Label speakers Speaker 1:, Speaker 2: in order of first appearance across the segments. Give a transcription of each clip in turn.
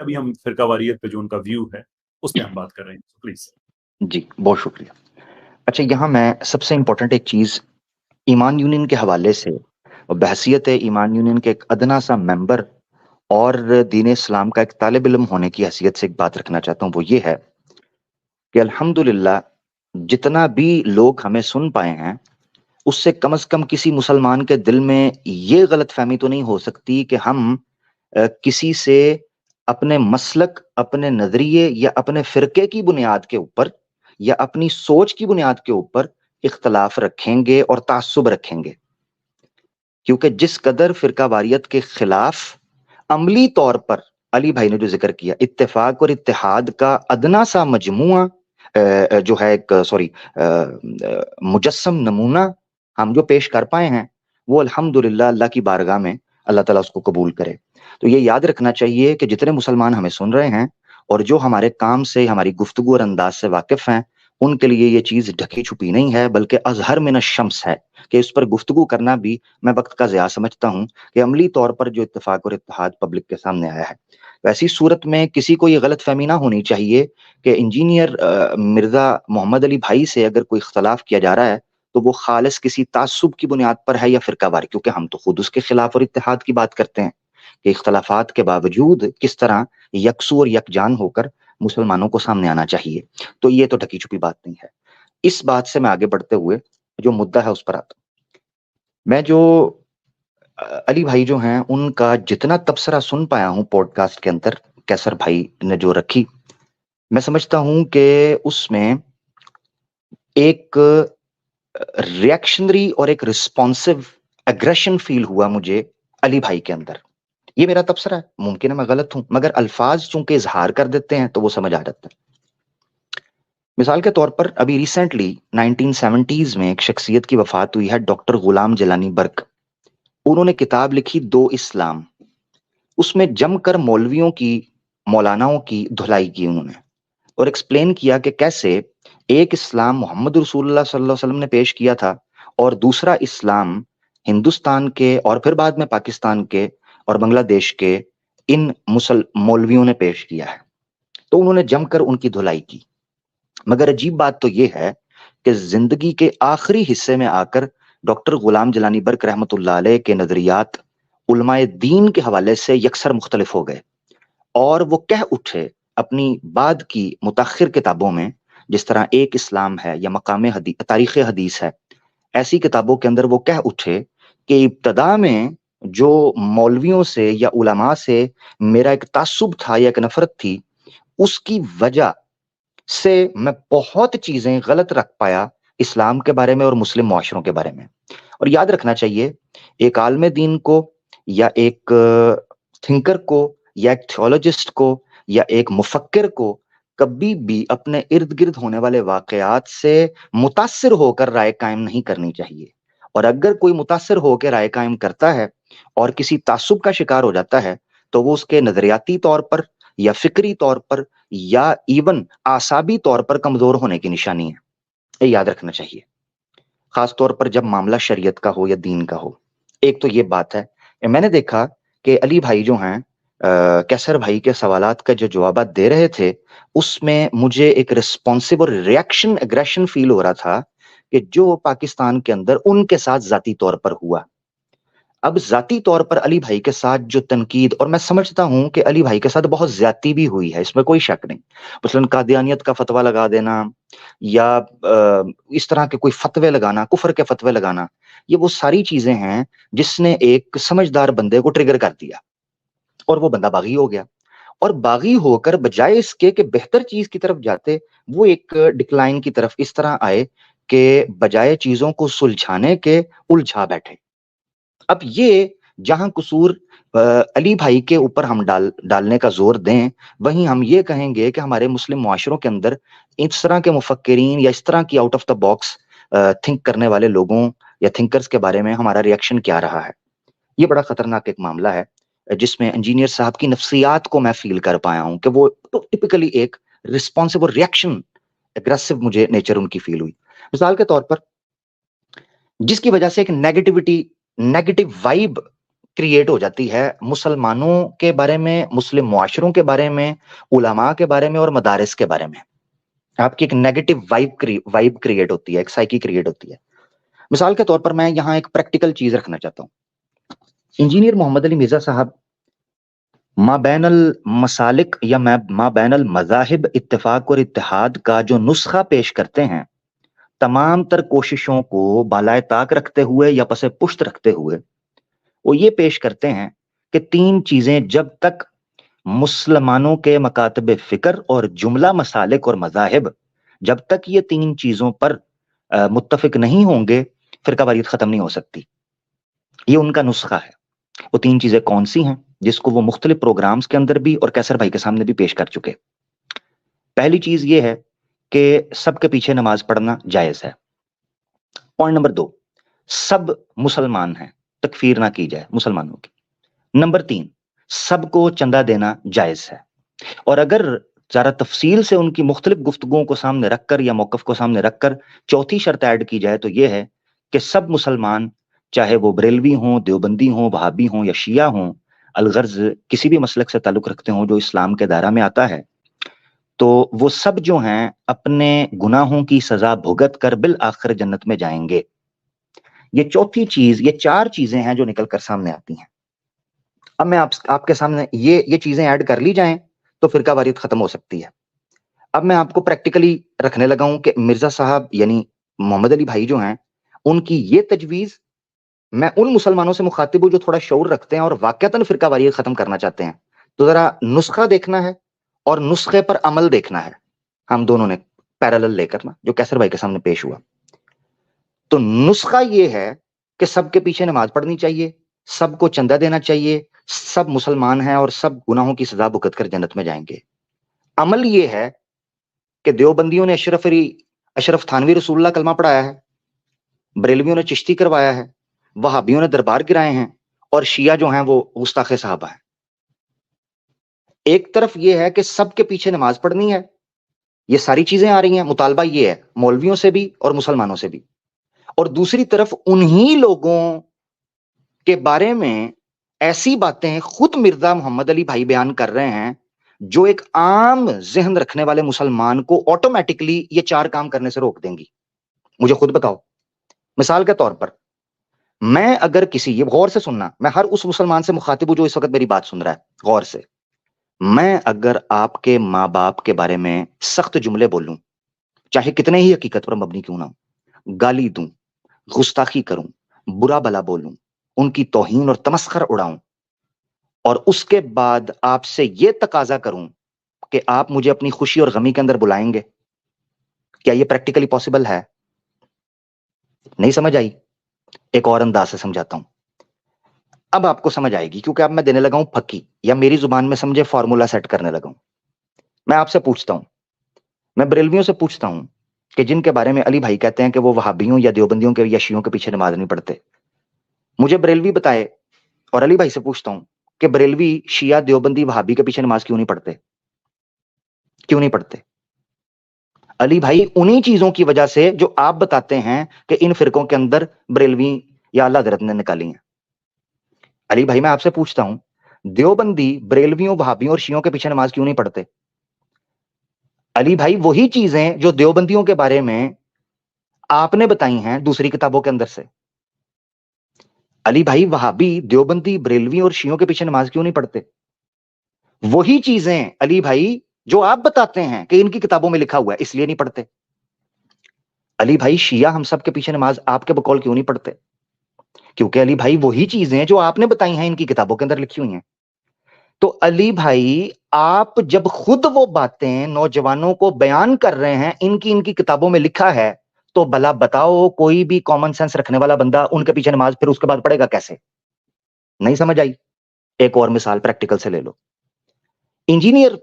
Speaker 1: ابھی ہم فرقہ واریت پہ جو ان کا ویو ہے اس پہ ہم بات کر رہے ہیں. پلیز.
Speaker 2: جی بہت شکریہ. اچھا یہاں میں سب سے امپورٹنٹ ایک چیز ایمان یونین کے حوالے سے بحثیت ایمان یونین کے ایک ادنا سا ممبر اور دین اسلام کا ایک طالب علم ہونے کی حیثیت سے ایک بات رکھنا چاہتا ہوں، وہ یہ ہے کہ الحمدللہ جتنا بھی لوگ ہمیں سن پائے ہیں اس سے کم از کم کسی مسلمان کے دل میں یہ غلط فہمی تو نہیں ہو سکتی کہ ہم کسی سے اپنے مسلک، اپنے نظریے یا اپنے فرقے کی بنیاد کے اوپر یا اپنی سوچ کی بنیاد کے اوپر اختلاف رکھیں گے اور تعصب رکھیں گے. کیونکہ جس قدر فرقہ واریت کے خلاف عملی طور پر علی بھائی نے جو ذکر کیا اتفاق اور اتحاد کا ادنا سا مجموعہ جو ہے ایک مجسم نمونہ ہم جو پیش کر پائے ہیں وہ الحمدللہ اللہ کی بارگاہ میں اللہ تعالیٰ اس کو قبول کرے. تو یہ یاد رکھنا چاہیے کہ جتنے مسلمان ہمیں سن رہے ہیں اور جو ہمارے کام سے، ہماری گفتگو اور انداز سے واقف ہیں، ان کے لیے یہ چیز ڈھکی چھپی نہیں ہے بلکہ اظہر من الشمس ہے کہ اس پر گفتگو کرنا بھی میں وقت کا ضیاع سمجھتا ہوں کہ عملی طور پر جو اتفاق اور اتحاد پبلک کے سامنے آیا ہے. ویسی صورت میں کسی کو یہ غلط فہمی نہ ہونی چاہیے کہ انجینئر مرزا محمد علی بھائی سے اگر کوئی اختلاف کیا جا رہا ہے تو وہ خالص کسی تعصب کی بنیاد پر ہے یا فرقہ واری، کیونکہ ہم تو خود اس کے خلاف اور اتحاد کی بات کرتے ہیں کہ اختلافات کے باوجود کس طرح یکسو اور یکجان ہو کر مسلمانوں کو سامنے آنا چاہیے. تو یہ تو ڈھکی چھپی بات نہیں ہے. اس بات سے میں آگے بڑھتے ہوئے جو مدعا ہے اس پر آتا ہوں. میں جو علی بھائی جو ہیں ان کا جتنا تبصرہ سن پایا ہوں پوڈ کاسٹ کے اندر کیسر بھائی نے جو رکھی، میں سمجھتا ہوں کہ اس میں ایک ریئیکشنری اور ایک رسپانسو اگریشن فیل ہوا مجھے علی بھائی کے اندر. یہ میرا تبصرہ ہے، ممکن ہے میں غلط ہوں، مگر الفاظ چونکہ اظہار کر دیتے ہیں تو وہ سمجھ آ جاتا ہے. مثال کے طور پر ابھی ریسنٹلی 1970s میں ایک شخصیت کی وفات ہوئی ہے، ڈاکٹر غلام جلانی برق. انہوں نے کتاب لکھی دو اسلام. اس میں جم کر مولویوں کی، مولاناؤں کی دھلائی کی انہوں نے اور ایکسپلین کیا کہ کیسے ایک اسلام محمد رسول اللہ صلی اللہ علیہ وسلم نے پیش کیا تھا اور دوسرا اسلام ہندوستان کے اور پھر بعد میں پاکستان کے اور بنگلہ دیش کے ان مولویوں نے پیش کیا ہے. تو انہوں نے جم کر ان کی دھلائی کی. مگر عجیب بات تو یہ ہے کہ زندگی کے آخری حصے میں آ کر ڈاکٹر غلام جلانی برق رحمۃ اللہ علیہ کے نظریات علماء دین کے حوالے سے یکسر مختلف ہو گئے اور وہ کہہ اٹھے اپنی بعد کی متاخر کتابوں میں، جس طرح ایک اسلام ہے یا مقام حدیث، تاریخ حدیث ہے، ایسی کتابوں کے اندر وہ کہہ اٹھے کہ ابتدا میں جو مولویوں سے یا علماء سے میرا ایک تعصب تھا یا ایک نفرت تھی، اس کی وجہ سے میں بہت چیزیں غلط رکھ پایا اسلام کے بارے میں اور مسلم معاشروں کے بارے میں. اور یاد رکھنا چاہیے ایک عالم دین کو یا ایک تھنکر کو یا ایک تھیولوجسٹ کو یا ایک مفکر کو کبھی بھی اپنے ارد گرد ہونے والے واقعات سے متاثر ہو کر رائے قائم نہیں کرنی چاہیے. اور اگر کوئی متاثر ہو کے رائے قائم کرتا ہے اور کسی تعصب کا شکار ہو جاتا ہے تو وہ اس کے نظریاتی طور پر یا فکری طور پر یا ایون اعصابی طور پر کمزور ہونے کی نشانی ہے. یہ یاد رکھنا چاہیے، خاص طور پر جب معاملہ شریعت کا ہو یا دین کا ہو. ایک تو یہ بات ہے. میں نے دیکھا کہ علی بھائی جو ہیں کیسر بھائی کے سوالات کا جو جوابات دے رہے تھے اس میں مجھے ایک ریسپانسو اور ریئیکشن اگریشن فیل ہو رہا تھا کہ جو پاکستان کے اندر ان کے ساتھ ذاتی طور پر ہوا. اب ذاتی طور پر علی بھائی کے ساتھ جو تنقید، اور میں سمجھتا ہوں کہ علی بھائی کے ساتھ بہت زیادتی بھی ہوئی ہے، اس میں کوئی شک نہیں. مثلاً قادیانیت کا فتویٰ لگا دینا یا اس طرح کے کوئی فتوے لگانا، کفر کے فتوے لگانا، یہ وہ ساری چیزیں ہیں جس نے ایک سمجھدار بندے کو ٹریگر کر دیا اور وہ بندہ باغی ہو گیا. اور باغی ہو کر بجائے اس کے کہ بہتر چیز کی طرف جاتے، وہ ایک ڈکلائن کی طرف اس طرح آئے کہ بجائے چیزوں کو سلجھانے کے الجھا بیٹھے. اب یہ جہاں قصور علی بھائی کے اوپر ہم ڈالنے کا زور دیں، وہیں ہم یہ کہیں گے کہ ہمارے مسلم معاشروں کے اندر اس طرح کے مفکرین یا اس طرح کی out of the box think کرنے والے لوگوں یا تھنکرز کے بارے میں ہمارا ریئیکشن کیا رہا ہے. یہ بڑا خطرناک ایک معاملہ ہے جس میں انجینئر صاحب کی نفسیات کو میں فیل کر پایا ہوں کہ وہ ٹپیکلی ایک رسپانسبل ریئیکشن، اگریسو مجھے نیچر ان کی فیل ہوئی. مثال کے طور پر جس کی وجہ سے ایک نیگیٹو وائب کریٹ ہو جاتی ہے مسلمانوں کے بارے میں، مسلم معاشروں کے بارے میں، علماء کے بارے میں اور مدارس کے بارے میں. آپ کی ایک نیگیٹو وائب کریٹ ہوتی ہے، ایک سائیکی کریٹ ہوتی ہے. مثال کے طور پر میں یہاں ایک پریکٹیکل چیز رکھنا چاہتا ہوں. انجینئر محمد علی مرزا صاحب ما بین المسالک یا ما بین المذاہب اتفاق اور اتحاد کا جو نسخہ پیش کرتے ہیں، تمام تر کوششوں کو بالائے طاق رکھتے ہوئے یا پس پشت رکھتے ہوئے، وہ یہ پیش کرتے ہیں کہ 3 چیزیں جب تک مسلمانوں کے مکاتب فکر اور جملہ مسالک اور مذاہب جب تک یہ 3 چیزوں پر متفق نہیں ہوں گے، فرقہ واریت ختم نہیں ہو سکتی. یہ ان کا نسخہ ہے. وہ 3 چیزیں کون سی ہیں جس کو وہ مختلف پروگرامز کے اندر بھی اور کیسر بھائی کے سامنے بھی پیش کر چکے. پہلی چیز یہ ہے کہ سب کے پیچھے نماز پڑھنا جائز ہے. پوائنٹ نمبر 2، سب مسلمان ہیں، تکفیر نہ کی جائے مسلمانوں کی. نمبر 3، سب کو چندہ دینا جائز ہے. اور اگر ذرا تفصیل سے ان کی مختلف گفتگوؤں کو سامنے رکھ کر یا موقف کو سامنے رکھ کر چوتھی شرط ایڈ کی جائے تو یہ ہے کہ سب مسلمان، چاہے وہ بریلوی ہوں، دیوبندی ہوں، وہابی ہوں یا شیعہ ہوں، الغرض کسی بھی مسلک سے تعلق رکھتے ہوں جو اسلام کے دائرہ میں آتا ہے، تو وہ سب جو ہیں اپنے گناہوں کی سزا بھگت کر بالآخر جنت میں جائیں گے. یہ چوتھی چیز، یہ 4 چیزیں ہیں جو نکل کر سامنے آتی ہیں. اب میں آپ کے سامنے یہ چیزیں ایڈ کر لی جائیں تو فرقہ واریت ختم ہو سکتی ہے. اب میں آپ کو پریکٹیکلی رکھنے لگا ہوں کہ مرزا صاحب یعنی محمد علی بھائی جو ہیں، ان کی یہ تجویز، میں ان مسلمانوں سے مخاطب ہوں جو تھوڑا شعور رکھتے ہیں اور واقعتاً فرقہ واریت ختم کرنا چاہتے ہیں. تو ذرا نسخہ دیکھنا ہے اور نسخے پر عمل دیکھنا ہے. ہم دونوں نے پیرالل لے کر نا، جو کیسر بھائی کے سامنے پیش ہوا. تو نسخہ یہ ہے کہ سب کے پیچھے نماز پڑھنی چاہیے، سب کو چندہ دینا چاہیے، سب مسلمان ہیں اور سب گناہوں کی سزا بھگت کر جنت میں جائیں گے. عمل یہ ہے کہ دیوبندیوں نے اشرف تھانوی رسول اللہ کلمہ پڑھایا ہے، بریلویوں نے چشتی کروایا ہے، وہابیوں نے دربار گرائے ہیں، اور شیعہ جو ہیں وہ گستاخ صحابہ ہیں. ایک طرف یہ ہے کہ سب کے پیچھے نماز پڑھنی ہے، یہ ساری چیزیں آ رہی ہیں، مطالبہ یہ ہے مولویوں سے بھی اور مسلمانوں سے بھی. اور دوسری طرف انہی لوگوں کے بارے میں ایسی باتیں خود مرزا محمد علی بھائی بیان کر رہے ہیں جو ایک عام ذہن رکھنے والے مسلمان کو آٹومیٹکلی یہ 4 کام کرنے سے روک دیں گی. مجھے خود بتاؤ. مثال کے طور پر میں اگر یہ غور سے سننا، میں ہر اس مسلمان سے مخاطب ہوں جو اس وقت میری بات سن رہا ہے، غور سے. میں اگر آپ کے ماں باپ کے بارے میں سخت جملے بولوں، چاہے کتنے ہی حقیقت پر مبنی کیوں نہ ہوں، گالی دوں، گستاخی کروں، برا بلا بولوں، ان کی توہین اور تمسخر اڑاؤں، اور اس کے بعد آپ سے یہ تقاضا کروں کہ آپ مجھے اپنی خوشی اور غمی کے اندر بلائیں گے، کیا یہ پریکٹیکلی پاسبل ہے؟ نہیں سمجھ آئی؟ ایک اور انداز سے سمجھاتا ہوں، اب آپ کو سمجھ آئے گی، کیونکہ اب میں دینے لگا ہوں پھکی، یا میری زبان میں سمجھے فارمولا سیٹ کرنے لگا ہوں. میں آپ سے پوچھتا ہوں، میں بریلویوں سے پوچھتا ہوں کہ جن کے بارے میں علی بھائی کہتے ہیں کہ وہ وہابیوں یا دیوبندیوں کے یا شیعوں کے پیچھے نماز نہیں پڑھتے، مجھے بریلوی بتائے. اور علی بھائی سے پوچھتا ہوں کہ بریلوی، شیعہ، دیوبندی، وہابی کے پیچھے نماز کیوں نہیں پڑھتے؟ کیوں نہیں پڑھتے؟ علی بھائی انہی چیزوں کی وجہ سے جو آپ بتاتے ہیں کہ ان فرقوں کے اندر بریلوی یا اللہ حضرت نے نکالی ہیں. علی بھائی میں آپ سے پوچھتا ہوں، دیوبندی بریلویوں، وہابیوں اور شیعوں کے پیچھے نماز کیوں نہیں پڑھتے؟ علی بھائی وہی چیزیں جو دیوبندیوں کے بارے میں آپ نے بتائی ہیں دوسری کتابوں کے اندر سے. علی بھائی وہابی، دیوبندی، بریلوی اور شیعوں کے پیچھے نماز کیوں نہیں پڑھتے؟ وہی چیزیں علی بھائی جو آپ بتاتے ہیں کہ ان کی کتابوں میں لکھا ہوا ہے، اس لیے نہیں پڑھتے. علی بھائی شیعہ ہم سب کے پیچھے نماز آپ کے بقول کیوں نہیں پڑھتے؟ کیونکہ علی بھائی وہی چیزیں جو آپ نے بتائی ہیں ان کی کتابوں کے اندر لکھی ہوئی ہیں. تو علی بھائی آپ جب خود وہ باتیں نوجوانوں کو بیان کر رہے ہیں ان کی کتابوں میں لکھا ہے، تو بھلا بتاؤ کوئی بھی کامن سینس رکھنے والا بندہ ان کے پیچھے نماز پھر اس کے بعد پڑھے گا کیسے؟ نہیں سمجھ آئی؟ ایک اور مثال پریکٹیکل سے لے لو. انجینئر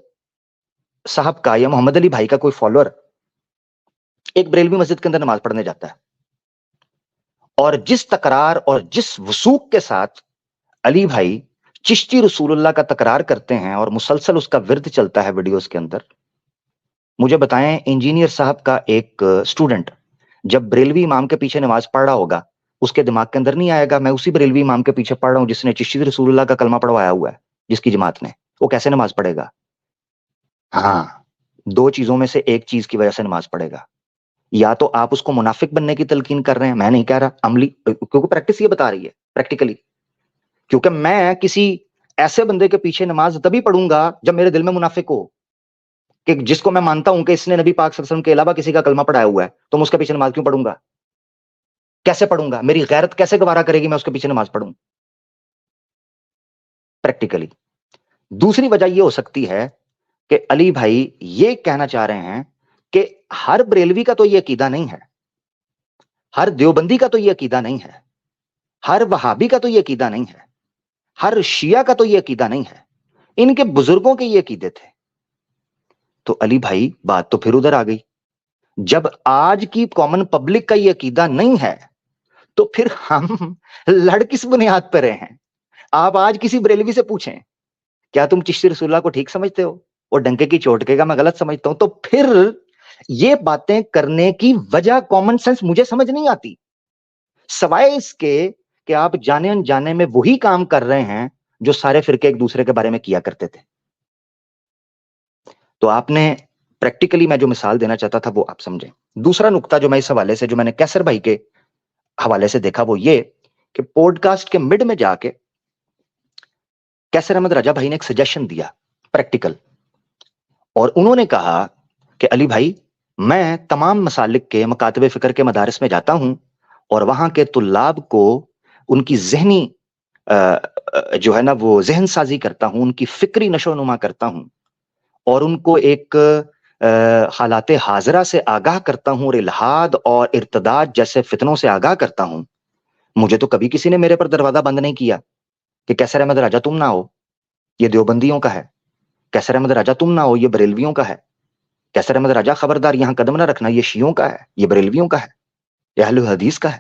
Speaker 2: صاحب کا یا محمد علی بھائی کا کوئی فالوور ایک بریلوی مسجد کے اندر نماز پڑھنے جاتا ہے، اور جس تکرار اور جس وثوق کے ساتھ علی بھائی چشتی رسول اللہ کا تکرار کرتے ہیں اور مسلسل اس کا ورد چلتا ہے ویڈیوز کے اندر، مجھے بتائیں انجینئر صاحب کا ایک اسٹوڈنٹ جب بریلوی امام کے پیچھے نماز پڑھ رہا ہوگا اس کے دماغ کے اندر نہیں آئے گا میں اسی بریلوی امام کے پیچھے پڑھ رہا ہوں جس نے چشتی رسول اللہ کا کلمہ پڑھوایا ہوا ہے جس کی جماعت نے، وہ کیسے نماز پڑھے گا؟ ہاں، دو چیزوں میں سے ایک چیز کی وجہ سے نماز پڑھے گا، یا تو آپ اس کو منافق بننے کی تلقین کر رہے ہیں، میں نہیں کہہ رہا، عملی، کیونکہ پریکٹس یہ بتا رہی ہے پریکٹیکلی، کیونکہ میں کسی ایسے بندے کے پیچھے نماز تبھی پڑھوں گا جب میرے دل میں منافق ہو، کہ جس کو میں مانتا ہوں کہ اس نے نبی پاک صلی اللہ علیہ وسلم کے علاوہ کسی کا کلمہ پڑھایا ہوا ہے، تو میں اس کے پیچھے نماز کیوں پڑھوں گا؟ کیسے پڑھوں گا؟ میری غیرت کیسے گوارا کرے گی میں اس کے پیچھے نماز پڑھوں پریکٹیکلی؟ دوسری وجہ یہ ہو سکتی ہے کہ علی بھائی یہ کہنا چاہ رہے ہیں کہ ہر بریلوی کا تو یہ عقیدہ نہیں ہے، ہر دیوبندی کا تو یہ عقیدہ نہیں ہے، ہر وہابی کا تو یہ عقیدہ نہیں ہے، ہر شیعہ کا تو یہ عقیدہ نہیں ہے، ان کے بزرگوں کے یہ عقیدے تھے۔ تو علی بھائی بات تو پھر ادھر آ گئی، جب آج کی کامن پبلک کا یہ عقیدہ نہیں ہے تو پھر ہم لڑ کس بنیاد پہ رہے ہیں؟ آپ آج کسی بریلوی سے پوچھیں کیا تم چشتی رسول اللہ کو ٹھیک سمجھتے ہو؟ وہ ڈنکے کی چوٹ کے گا میں غلط سمجھتا ہوں۔ تو پھر یہ باتیں کرنے کی وجہ کامن سینس مجھے سمجھ نہیں آتی، سوائے اس کے کہ آپ جانے انجانے میں وہی کام کر رہے ہیں جو سارے فرقے ایک دوسرے کے بارے میں کیا کرتے تھے۔ تو آپ نے پریکٹیکلی میں جو مثال دینا چاہتا تھا وہ آپ سمجھیں۔ دوسرا نقطہ جو میں اس حوالے سے جو میں نے کیسر بھائی کے حوالے سے دیکھا وہ یہ کہ پوڈ کاسٹ کے مڈ میں جا کے کیسر احمد رجا بھائی نے ایک سجیشن دیا پریکٹیکل، اور انہوں نے کہا کہ علی بھائی میں تمام مسالک کے مکاتب فکر کے مدارس میں جاتا ہوں اور وہاں کے طلاب کو ان کی ذہنی جو ہے نا وہ ذہن سازی کرتا ہوں، ان کی فکری نشو و نما کرتا ہوں اور ان کو ایک حالات حاضرہ سے آگاہ کرتا ہوں اور الحاد اور ارتداد جیسے فتنوں سے آگاہ کرتا ہوں۔ مجھے تو کبھی کسی نے میرے پر دروازہ بند نہیں کیا کہ کیسر احمد راجا تم نہ ہو، یہ دیوبندیوں کا ہے، کیسر احمد راجا تم نہ ہو، یہ بریلویوں کا ہے، کیسر احمد راجا خبردار یہاں قدم نہ رکھنا، یہ شیعوں کا ہے، یہ بریلویوں کا ہے، یہ اہل حدیث کا ہے۔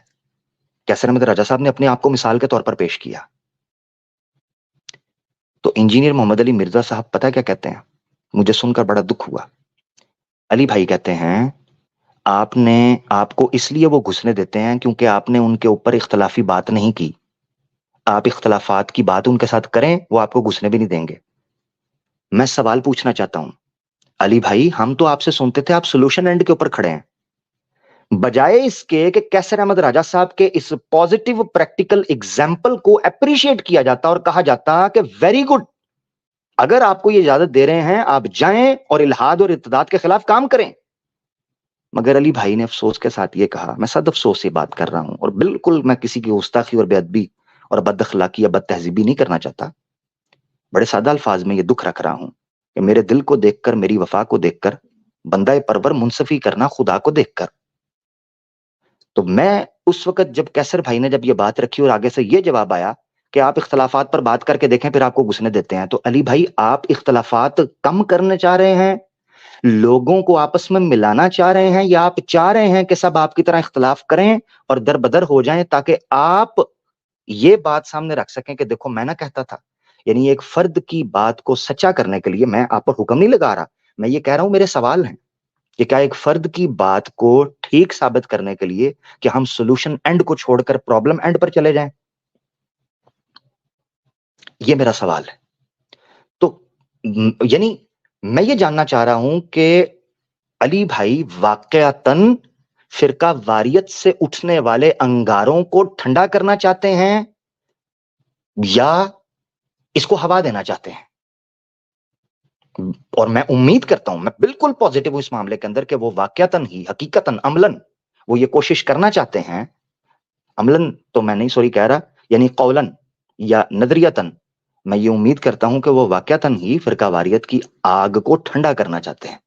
Speaker 2: کیسر احمد راجا صاحب نے اپنے آپ کو مثال کے طور پر پیش کیا۔ تو انجینئر محمد علی مرزا صاحب پتہ کیا کہتے ہیں؟ مجھے سن کر بڑا دکھ ہوا۔ علی بھائی کہتے ہیں آپ کو اس لیے وہ گھسنے دیتے ہیں کیونکہ آپ نے ان کے اوپر اختلافی بات نہیں کی، آپ اختلافات کی بات ان کے ساتھ کریں وہ آپ کو گھسنے بھی نہیں دیں گے۔ میں سوال پوچھنا چاہتا ہوں علی بھائی، ہم تو آپ سے سنتے تھے آپ سولوشن اینڈ کے اوپر کھڑے ہیں، بجائے اس کے کہ کیسر احمد راجا صاحب کے اس پازیٹیو پریکٹیکل ایگزامپل کو اپریشیٹ کیا جاتا اور کہا جاتا کہ ویری گڈ، اگر آپ کو یہ اجازت دے رہے ہیں آپ جائیں اور الحاد اور ارتداد کے خلاف کام کریں۔ مگر علی بھائی نے افسوس کے ساتھ یہ کہا، میں صد افسوس سے بات کر رہا ہوں اور بالکل میں کسی کی گستاخی اور بے ادبی اور بد اخلاقی یا بد تہذیبی نہیں کرنا چاہتا، بڑے سادہ الفاظ میں یہ دکھ رکھ رہا ہوں کہ میرے دل کو دیکھ کر، میری وفا کو دیکھ کر بندہ پرور منصفی کرنا خدا کو دیکھ کر۔ تو میں اس وقت جب کیسر بھائی نے جب یہ بات رکھی اور آگے سے یہ جواب آیا کہ آپ اختلافات پر بات کر کے دیکھیں پھر آپ کو گھسنے دیتے ہیں، تو علی بھائی آپ اختلافات کم کرنے چاہ رہے ہیں، لوگوں کو آپس میں ملانا چاہ رہے ہیں، یا آپ چاہ رہے ہیں کہ سب آپ کی طرح اختلاف کریں اور در بدر ہو جائیں تاکہ آپ یہ بات سامنے رکھ سکیں کہ دیکھو میں نہ کہتا تھا؟ یعنی ایک فرد کی بات کو سچا کرنے کے لیے میں آپ پر حکم نہیں لگا رہا، میں یہ کہہ رہا ہوں میرے سوال ہیں کہ کیا ایک فرد کی بات کو ٹھیک ثابت کرنے کے لیے کہ ہم سولوشن اینڈ کو چھوڑ کر پرابلم اینڈ پر چلے جائیں؟ یہ میرا سوال ہے۔ تو یعنی میں یہ جاننا چاہ رہا ہوں کہ علی بھائی واقعتاً فرقہ واریت سے اٹھنے والے انگاروں کو ٹھنڈا کرنا چاہتے ہیں یا اس کو ہوا دینا چاہتے ہیں؟ اور میں امید کرتا ہوں، میں بالکل پازیٹیو ہوں اس معاملے کے اندر کہ وہ واقعتاً ہی حقیقتاً عملاً وہ یہ کوشش کرنا چاہتے ہیں، عملاً تو میں نہیں سوری کہہ رہا، یعنی قولاً یا نظریتاً میں یہ امید کرتا ہوں کہ وہ واقعتاً ہی فرقہ واریت کی آگ کو ٹھنڈا کرنا چاہتے ہیں۔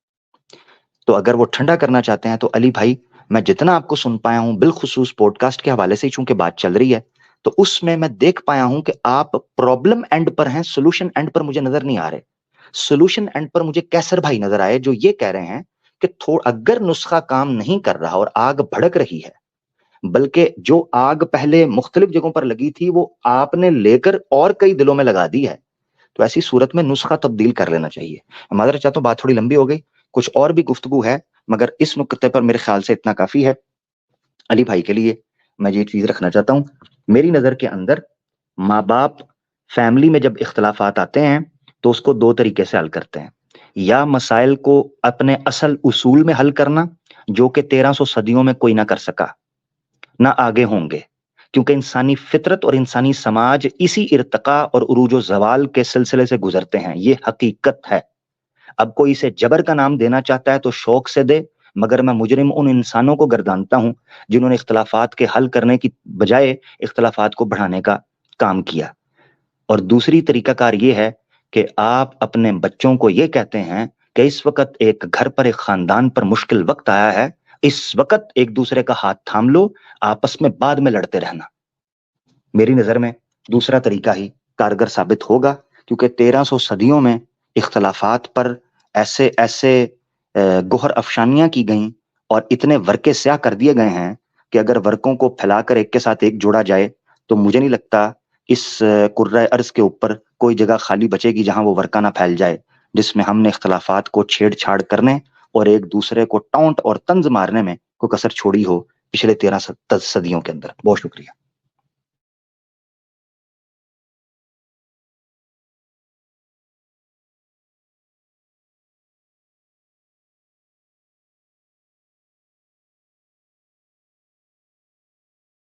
Speaker 2: تو اگر وہ ٹھنڈا کرنا چاہتے ہیں تو علی بھائی میں جتنا آپ کو سن پایا ہوں، بالخصوص پوڈ کاسٹ کے حوالے سے چونکہ بات چل رہی ہے، تو اس میں دیکھ پایا ہوں کہ آپ پرابلم اینڈ پر ہیں، سولوشن اینڈ پر مجھے نظر نہیں آ رہے۔ سولوشن اینڈ پر مجھے کیسر بھائی نظر آئے جو یہ کہہ رہے ہیں کہ اگر نسخہ کام نہیں کر رہا اور آگ بھڑک رہی ہے، بلکہ جو آگ پہلے مختلف جگہوں پر لگی تھی وہ آپ نے لے کر اور کئی دلوں میں لگا دی ہے، تو ایسی صورت میں نسخہ تبدیل کر لینا چاہیے۔ معذرت چاہتا ہوں بات تھوڑی لمبی ہو گئی، کچھ اور بھی گفتگو ہے، مگر اس نقطے پر میرے خیال سے اتنا کافی ہے علی بھائی کے لیے۔ میں یہ چیز رکھنا چاہتا ہوں. میری نظر کے اندر ماں باپ فیملی میں جب اختلافات آتے ہیں تو اس کو دو طریقے سے حل کرتے ہیں. یا مسائل کو اپنے اصل اصول میں حل کرنا جو کہ 1300 صدیوں میں کوئی نہ کر سکا نہ آگے ہوں گے, کیونکہ انسانی فطرت اور انسانی سماج اسی ارتقاء اور عروج و زوال کے سلسلے سے گزرتے ہیں. یہ حقیقت ہے. اب کوئی اسے جبر کا نام دینا چاہتا ہے تو شوق سے دے, مگر میں مجرم ان انسانوں کو گردانتا ہوں جنہوں نے اختلافات کے حل کرنے کی بجائے اختلافات کو بڑھانے کا کام کیا. اور دوسری طریقہ کار یہ ہے کہ آپ اپنے بچوں کو یہ کہتے ہیں کہ اس وقت ایک گھر پر, ایک خاندان پر مشکل وقت آیا ہے, اس وقت ایک دوسرے کا ہاتھ تھام لو, آپس میں بعد میں لڑتے رہنا. میری نظر میں دوسرا طریقہ ہی کارگر ثابت ہوگا, کیونکہ 1300 صدیوں میں اختلافات پر ایسے ایسے گوہر افشانیاں کی گئیں اور اتنے ورقے سیاہ کر دیے گئے ہیں کہ اگر ورقوں کو پھیلا کر ایک کے ساتھ ایک جوڑا جائے تو مجھے نہیں لگتا اس کرۂ ارض کے اوپر کوئی جگہ خالی بچے گی جہاں وہ ورقہ نہ پھیل جائے, جس میں ہم نے اختلافات کو چھیڑ چھاڑ کرنے اور ایک دوسرے کو ٹاؤنٹ اور طنز مارنے میں کوئی کسر چھوڑی ہو پچھلے 13 صدیوں کے اندر. بہت شکریہ.